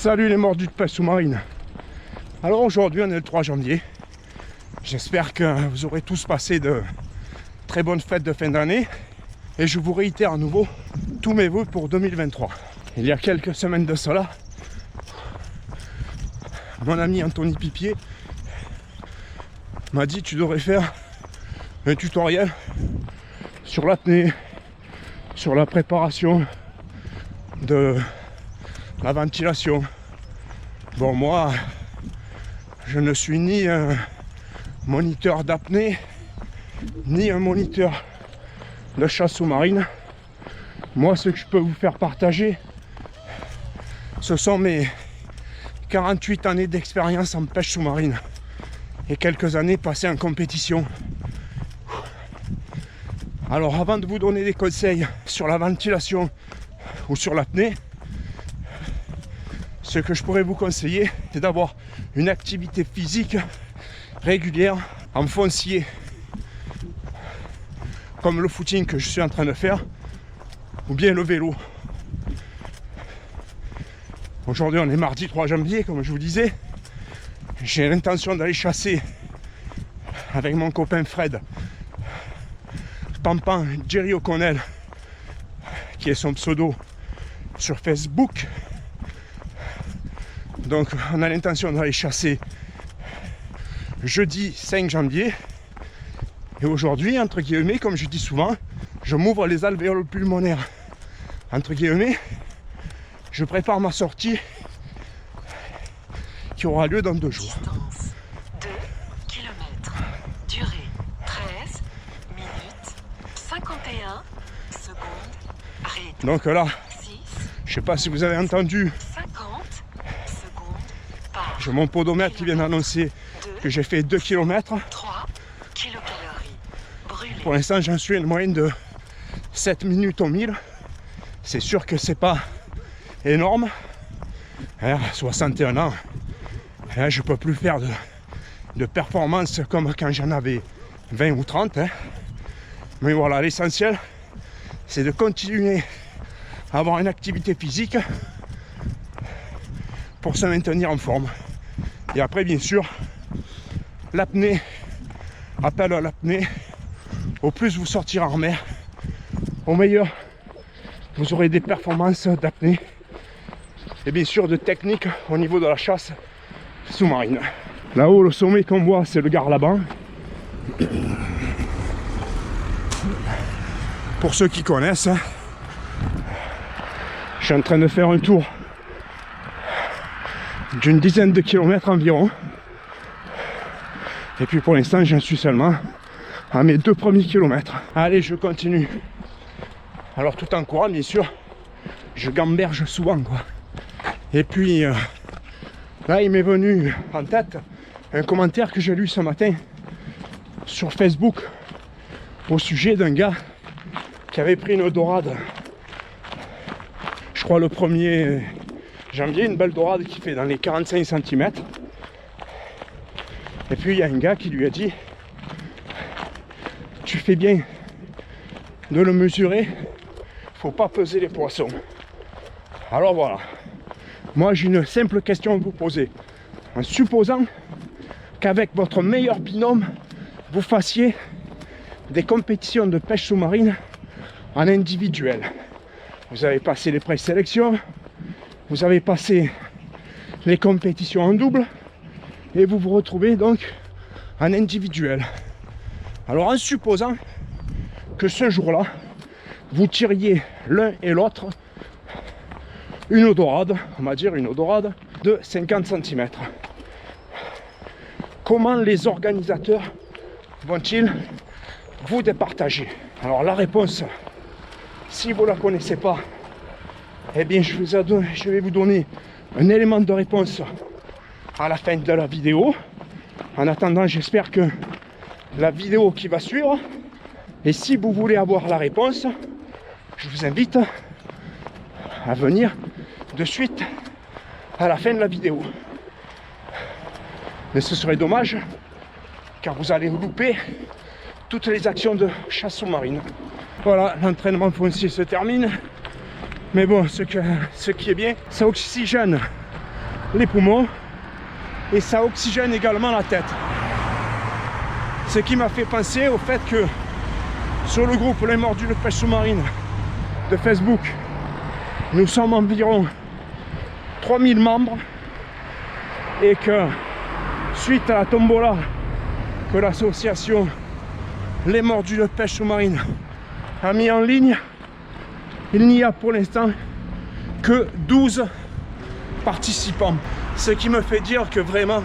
Salut les mordus de pêche sous-marine. Alors aujourd'hui on est le 3 janvier. J'espère que vous aurez tous passé de très bonnes fêtes de fin d'année. Et je vous réitère à nouveau tous mes vœux pour 2023. Il y a quelques semaines de cela, mon ami Anthony Pipier m'a dit: tu devrais faire un tutoriel sur l'apnée, sur la préparation de la ventilation. Bon, moi je ne suis ni un moniteur d'apnée ni un moniteur de chasse sous-marine. Moi, ce que je peux vous faire partager, ce sont mes 48 années d'expérience en pêche sous-marine et quelques années passées en compétition. Alors avant de vous donner des conseils sur la ventilation ou sur l'apnée, ce que je pourrais vous conseiller, c'est d'avoir une activité physique régulière en foncier, comme le footing que je suis en train de faire, ou bien le vélo. Aujourd'hui on est mardi 3 janvier, comme je vous disais. J'ai l'intention d'aller chasser avec mon copain Fred Pampan Jerry O'Connell, qui est son pseudo sur Facebook. Donc on a l'intention d'aller chasser jeudi 5 janvier. Et aujourd'hui, entre guillemets, comme je dis souvent, je m'ouvre les alvéoles pulmonaires. Entre guillemets, je prépare ma sortie qui aura lieu dans 2 jours. Distance 2 km. Durée 13 minutes 51 secondes. Rythme Donc là, 6, je sais pas si vous avez entendu, 50 secondes par j'ai mon podomètre qui vient d'annoncer 2, que j'ai fait 2 km. 3 kilocalories brûlées. Pour l'instant, j'en suis à une moyenne de 7 minutes au 1000. C'est sûr que c'est pas énorme. 61 ans, je peux plus faire de performance comme quand j'en avais 20 ou 30. Mais voilà, l'essentiel, c'est de continuer à avoir une activité physique pour se maintenir en forme. Et après, bien sûr, l'apnée, appel à l'apnée. Au plus vous sortirez en mer, au meilleur vous aurez des performances d'apnée et bien sûr de technique au niveau de la chasse sous-marine. Là-haut, le sommet qu'on voit, c'est le Garlaban. Pour ceux qui connaissent, je suis en train de faire un tour d'une dizaine de kilomètres environ. Et puis pour l'instant, j'en suis seulement à mes 2 premiers kilomètres. Allez, je continue. Alors tout en courant, bien sûr, je gamberge souvent, quoi. Et puis là, il m'est venu en tête un commentaire que j'ai lu ce matin sur Facebook au sujet d'un gars qui avait pris une dorade, je crois le 1er janvier, une belle dorade qui fait dans les 45 cm. Et puis il y a un gars qui lui a dit: tu fais bien de le mesurer, faut pas peser les poissons. Alors voilà, moi j'ai une simple question à vous poser. En supposant qu'avec votre meilleur binôme, vous fassiez des compétitions de pêche sous-marine en individuel. Vous avez passé les présélections, vous avez passé les compétitions en double, et vous vous retrouvez donc en individuel. Alors en supposant que ce jour-là, vous tiriez l'un et l'autre une odorade, on va dire une odorade de 50 cm. Comment les organisateurs vont-ils vous départager? Alors la réponse, si vous ne la connaissez pas, eh bien je vais vous donner un élément de réponse à la fin de la vidéo. En attendant, j'espère que la vidéo qui va suivre, et si vous voulez avoir la réponse, je vous invite à venir de suite à la fin de la vidéo. Mais ce serait dommage, car vous allez louper toutes les actions de chasse sous-marine. Voilà, l'entraînement foncier se termine. Mais bon, ce qui est bien, ça oxygène les poumons et ça oxygène également la tête. Ce qui m'a fait penser au fait que sur le groupe Les Mordus de Pêche Sous-Marine de Facebook, nous sommes environ 3000 membres et que suite à la tombola que l'association Les Mordus de Pêche Sous-Marine a mis en ligne, il n'y a pour l'instant que 12 participants. Ce qui me fait dire que vraiment,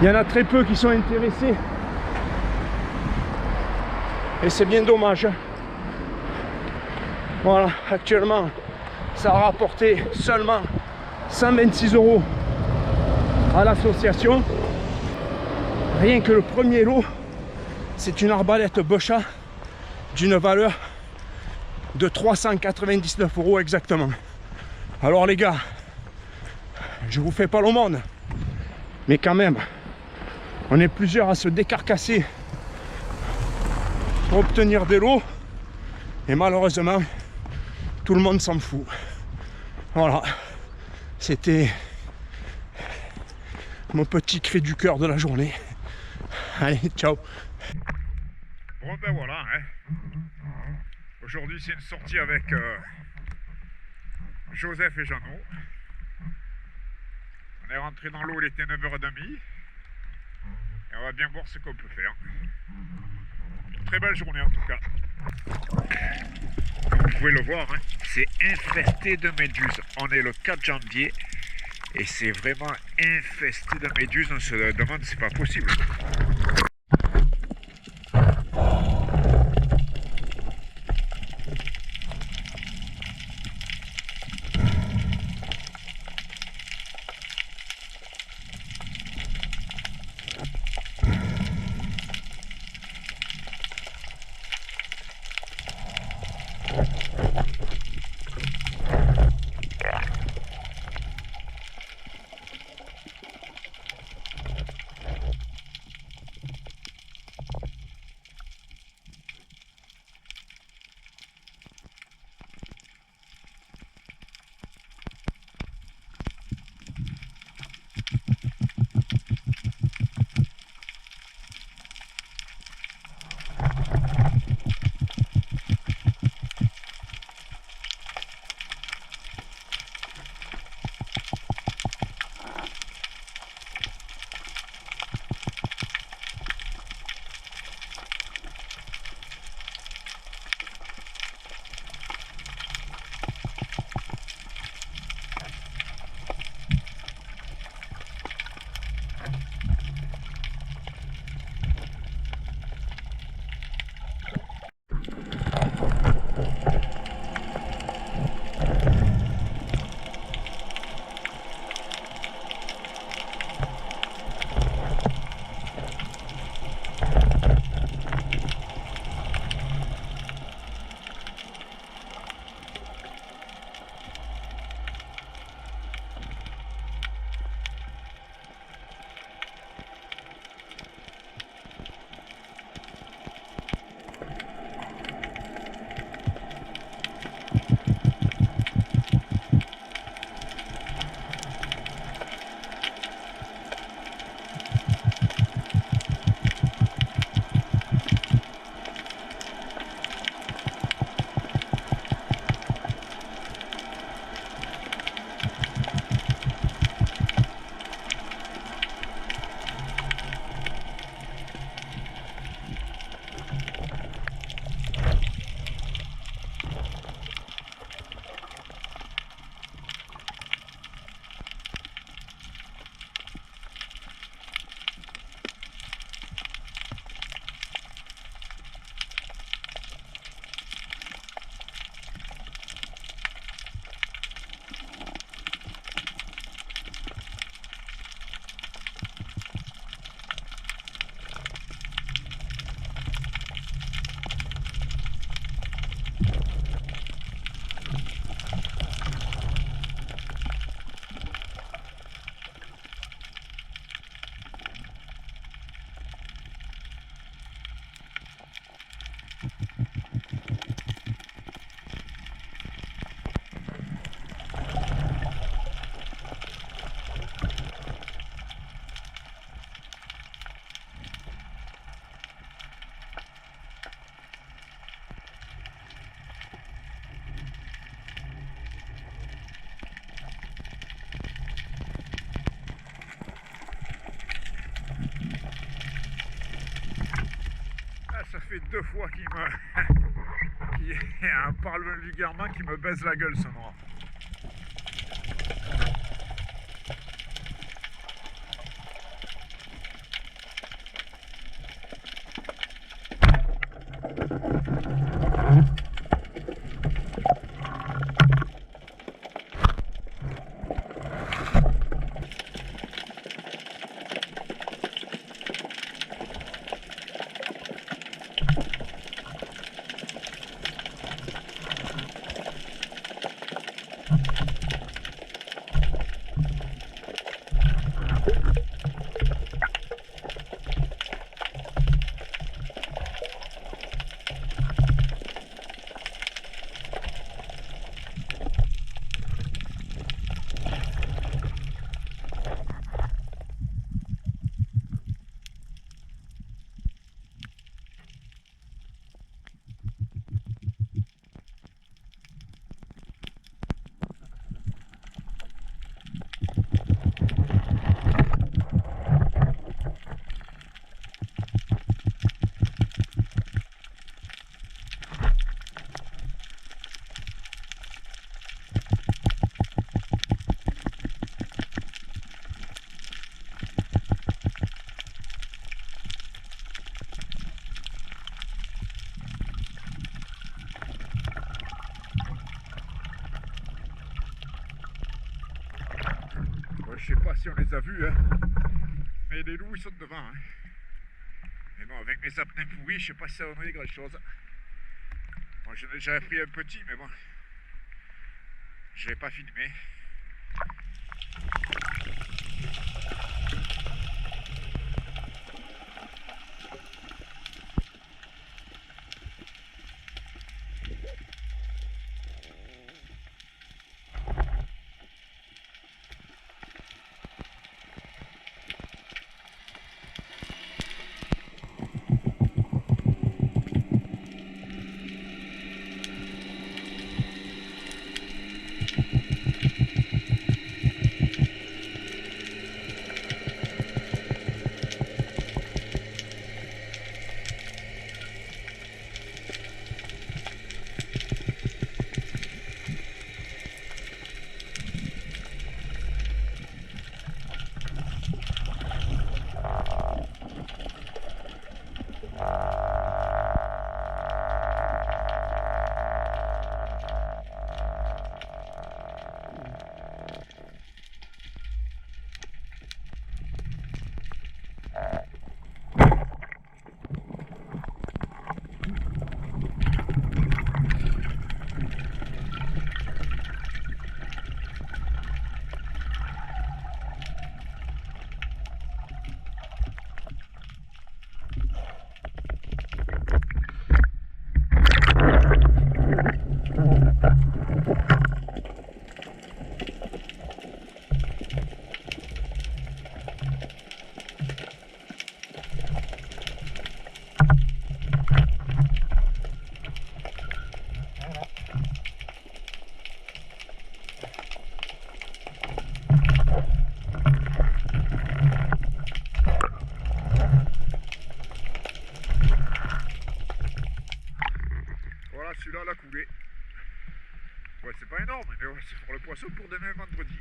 il y en a très peu qui sont intéressés. Et c'est bien dommage. Voilà, actuellement, ça a rapporté seulement 126 € à l'association. Rien que le premier lot, c'est une arbalète Bochat d'une valeur de 399 € exactement. Alors les gars, je vous fais pas l'aumône, mais quand même, on est plusieurs à se décarcasser pour obtenir des lots et malheureusement, tout le monde s'en fout. Voilà, c'était mon petit cri du cœur de la journée. Allez, ciao. Bon ben voilà, hein. Aujourd'hui c'est une sortie avec Joseph et Jeannot. On est rentré dans l'eau, il était 9h30 et on va bien voir ce qu'on peut faire. Une très belle journée en tout cas. Comme vous pouvez le voir, hein, c'est infesté de méduses. On est le 4 janvier et c'est vraiment infesté de méduses. On se demande si c'est pas possible. fait 2 fois qu'il me... parle vulgairement, qui me baise la gueule, ce noir. Je sais pas si on les a vus, hein. Mais les loups ils sont devant, hein. Mais bon, avec mes apnées pourris, je sais pas si ça donnerait grand chose. Bon, j'avais pris un petit, mais bon, je l'ai pas filmé. Celui-là, l'a coulé. Ouais, c'est pas énorme, mais ouais, c'est pour le poisson pour demain vendredi.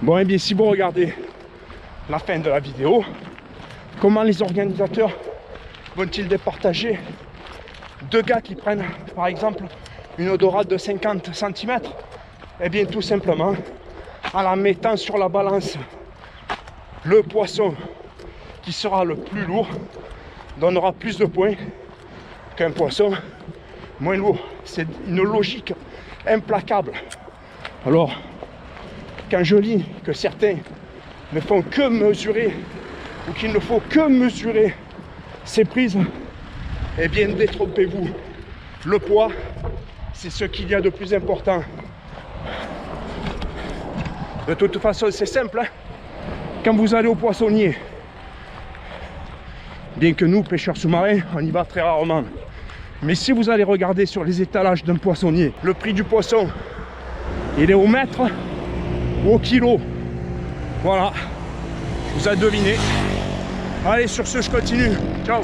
Bon, et bien si vous regardez la fin de la vidéo, comment les organisateurs vont-ils départager deux gars qui prennent par exemple une dorade de 50 cm? Eh bien tout simplement en la mettant sur la balance, le poisson qui sera le plus lourd donnera plus de points qu'un poisson moins lourd. C'est une logique implacable. Alors, quand je lis que certains ne font que mesurer ou qu'il ne faut que mesurer ces prises, eh bien détrompez-vous. Le poids, c'est ce qu'il y a de plus important. De toute façon, c'est simple, hein. Quand vous allez au poissonnier, bien que nous, pêcheurs sous-marins, on y va très rarement. Mais si vous allez regarder sur les étalages d'un poissonnier, le prix du poisson, il est au mètre ou au kilo. Voilà, vous avez deviné. Allez, sur ce, je continue. Ciao.